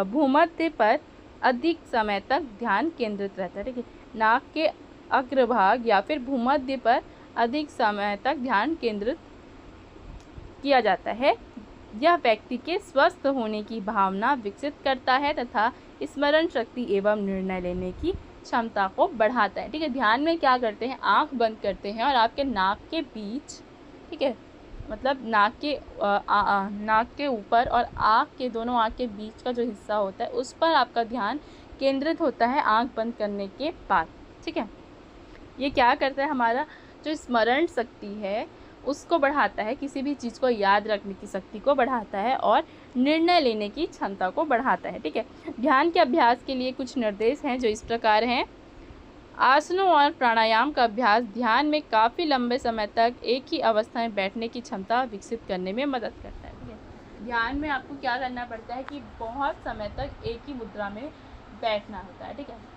भूमध्य पर अधिक समय तक ध्यान केंद्रित रहता है, ठीक है। नाक के अग्रभाग या फिर भूमध्य पर अधिक समय तक ध्यान केंद्रित किया जाता है। यह व्यक्ति के स्वस्थ होने की भावना विकसित करता है तथा स्मरण शक्ति एवं निर्णय लेने की क्षमता को बढ़ाता है, ठीक है। ध्यान में क्या करते हैं, आंख बंद करते हैं और आपके नाक के बीच, ठीक है, मतलब नाक के ऊपर और दोनों आँख के बीच का जो हिस्सा होता है उस पर आपका ध्यान केंद्रित होता है आंख बंद करने के बाद, ठीक है। ये क्या करता है, हमारा जो स्मरण शक्ति है उसको बढ़ाता है, किसी भी चीज़ को याद रखने की शक्ति को बढ़ाता है और निर्णय लेने की क्षमता को बढ़ाता है, ठीक है। ध्यान के अभ्यास के लिए कुछ निर्देश हैं जो इस प्रकार हैं। आसनों और प्राणायाम का अभ्यास ध्यान में काफ़ी लंबे समय तक एक ही अवस्था में बैठने की क्षमता विकसित करने में मदद करता है, ठीक है। ध्यान में आपको क्या करना पड़ता है कि बहुत समय तक एक ही मुद्रा में बैठना होता है, ठीक है।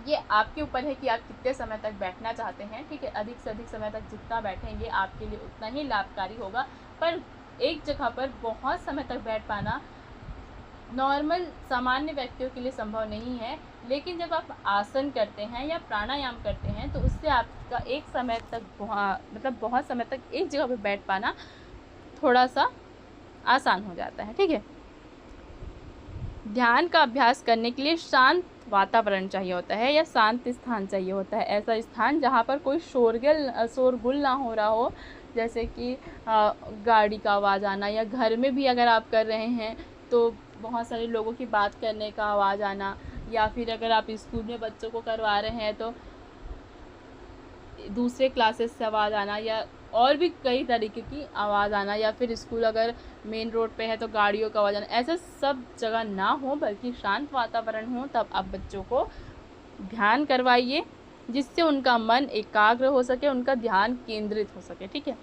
ये आपके ऊपर है कि आप कितने समय तक बैठना चाहते हैं, ठीक है। अधिक से अधिक समय तक जितना बैठेंगे आपके लिए उतना ही लाभकारी होगा। पर एक जगह पर बहुत समय तक बैठ पाना नॉर्मल सामान्य व्यक्तियों के लिए संभव नहीं है, लेकिन जब आप आसन करते हैं या प्राणायाम करते हैं तो उससे आपका एक समय तक बहुत समय तक एक जगह पर बैठ पाना थोड़ा सा आसान हो जाता है, ठीक है। ध्यान का अभ्यास करने के लिए शांत वातावरण चाहिए होता है या शांत स्थान चाहिए होता है। ऐसा स्थान जहाँ पर कोई शोरगुल ना हो रहा हो, जैसे कि गाड़ी का आवाज़ आना, या घर में भी अगर आप कर रहे हैं तो बहुत सारे लोगों की बात करने का आवाज़ आना, या फिर अगर आप स्कूल में बच्चों को करवा रहे हैं तो दूसरे क्लासेस से आवाज़ आना, या और भी कई तरीके की आवाज़ आना, या फिर स्कूल अगर मेन रोड पे है तो गाड़ियों का आवाज़ आना, ऐसा सब जगह ना हो बल्कि शांत वातावरण हो, तब आप बच्चों को ध्यान करवाइए जिससे उनका मन एकाग्र हो सके, उनका ध्यान केंद्रित हो सके, ठीक है।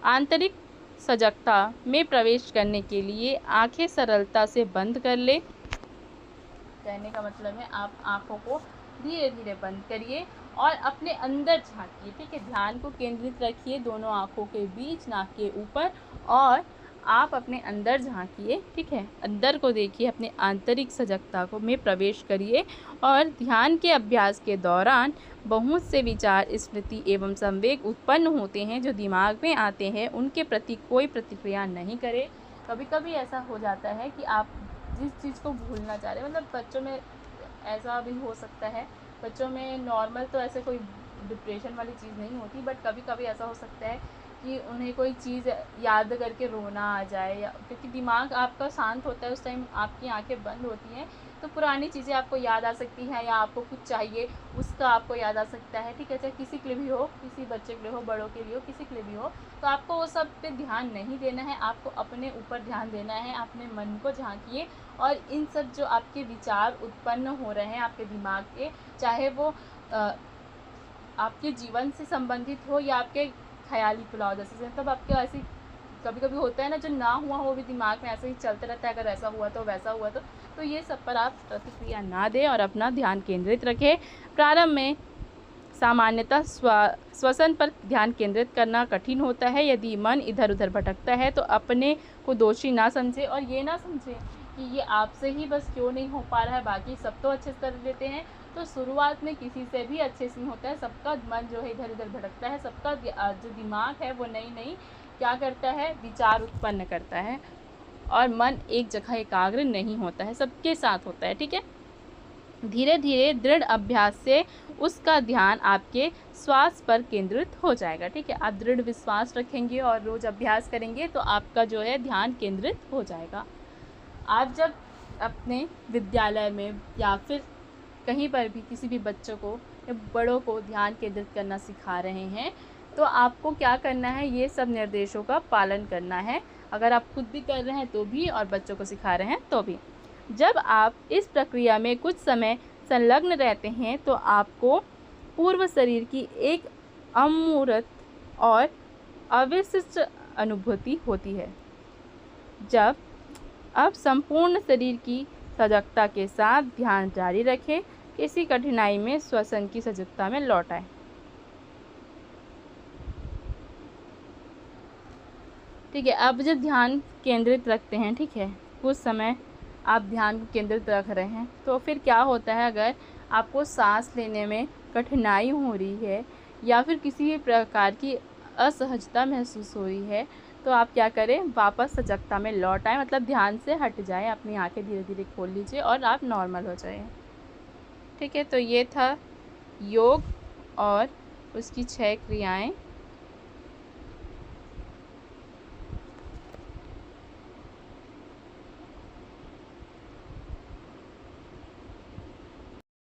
आंतरिक सजगता में प्रवेश करने के लिए आंखें सरलता से बंद कर ले। कहने का मतलब है आप आँखों को धीरे धीरे बंद करिए और अपने अंदर झांकिए, ठीक है। ध्यान को केंद्रित रखिए दोनों आँखों के बीच, नाक के ऊपर, और आप अपने अंदर झाँकिए, ठीक है? अंदर को देखिए, अपने आंतरिक सजगता को में प्रवेश करिए और ध्यान के अभ्यास के दौरान बहुत से विचार, स्मृति एवं संवेग उत्पन्न होते हैं जो दिमाग में आते हैं, उनके प्रति कोई प्रतिक्रिया नहीं करें। कभी-कभी ऐसा हो जाता है कि आप जिस चीज़ को भूलना चाह रहे हैं, मतलब बच्चों में ऐसा भी हो सकता है, बच्चों में नॉर्मल तो ऐसे कोई डिप्रेशन वाली चीज़ नहीं होती, बट कभी-कभी ऐसा हो सकता है कि उन्हें कोई चीज़ याद करके रोना आ जाए, या क्योंकि दिमाग आपका शांत होता है, उस टाइम आपकी आंखें बंद होती हैं, तो पुरानी चीज़ें आपको याद आ सकती हैं, या आपको कुछ चाहिए उसका आपको याद आ सकता है, ठीक है? चाहे किसी के लिए भी हो, किसी बच्चे के लिए हो, बड़ों के लिए हो, किसी के लिए भी हो, तो आपको वो सब पे ध्यान नहीं देना है, आपको अपने ऊपर ध्यान देना है। अपने मन को झाँकिए और इन सब जो आपके विचार उत्पन्न हो रहे हैं आपके दिमाग के, चाहे वो आपके जीवन से संबंधित हो या आपके ख़याली पुलाव जैसे से, मतलब आपके ऐसी कभी-कभी होता है ना, जो ना हुआ हो वो भी दिमाग में ऐसे ही चलते रहता है, अगर ऐसा हुआ तो, वैसा हुआ तो ये सब पर आप प्रतिक्रिया ना दें और अपना ध्यान केंद्रित रखें। प्रारंभ में सामान्यतः श्वसन पर ध्यान केंद्रित करना कठिन होता है। यदि मन इधर-उधर भटकता है तो अपने को दोषी ना समझें और ये ना समझें कि ये आपसे ही बस क्यों नहीं हो पा रहा है, बाकी सब तो अच्छे से कर लेते हैं। तो शुरुआत में किसी से भी अच्छे से नहीं होता है, सबका मन जो है इधर-उधर भटकता है, सबका जो दिमाग है वो नई-नई क्या करता है, विचार उत्पन्न करता है और मन एक जगह एकाग्र नहीं होता है, सबके साथ होता है, ठीक है? धीरे-धीरे दृढ़ अभ्यास से उसका ध्यान आपके श्वास पर केंद्रित हो जाएगा, ठीक है? आप दृढ़ विश्वास रखेंगे और रोज़ अभ्यास करेंगे तो आपका जो है ध्यान केंद्रित हो जाएगा। आप जब अपने विद्यालय में या फिर कहीं पर भी किसी भी बच्चों को या बड़ों को ध्यान केंद्रित करना सिखा रहे हैं, तो आपको क्या करना है, ये सब निर्देशों का पालन करना है। अगर आप खुद भी कर रहे हैं तो भी और बच्चों को सिखा रहे हैं तो भी। जब आप इस प्रक्रिया में कुछ समय संलग्न रहते हैं तो आपको पूर्व शरीर की एक अमूर्त और अविशिष्ट अनुभूति होती है। जब अब संपूर्ण शरीर की सजगता के साथ ध्यान जारी रखें, किसी कठिनाई में श्वसन की सजगता में लौट आए। ठीक है, अब जब ध्यान केंद्रित रखते हैं, ठीक है, कुछ समय आप ध्यान को केंद्रित रख रहे हैं, तो फिर क्या होता है, अगर आपको सांस लेने में कठिनाई हो रही है या फिर किसी भी प्रकार की असहजता महसूस हो रही है, तो आप क्या करें, वापस सजगता में लौट आएँ, मतलब ध्यान से हट जाएँ, अपनी आंखें धीरे धीरे खोल लीजिए और आप नॉर्मल हो जाएं। ठीक है, तो ये था योग और उसकी 6 क्रियाएं।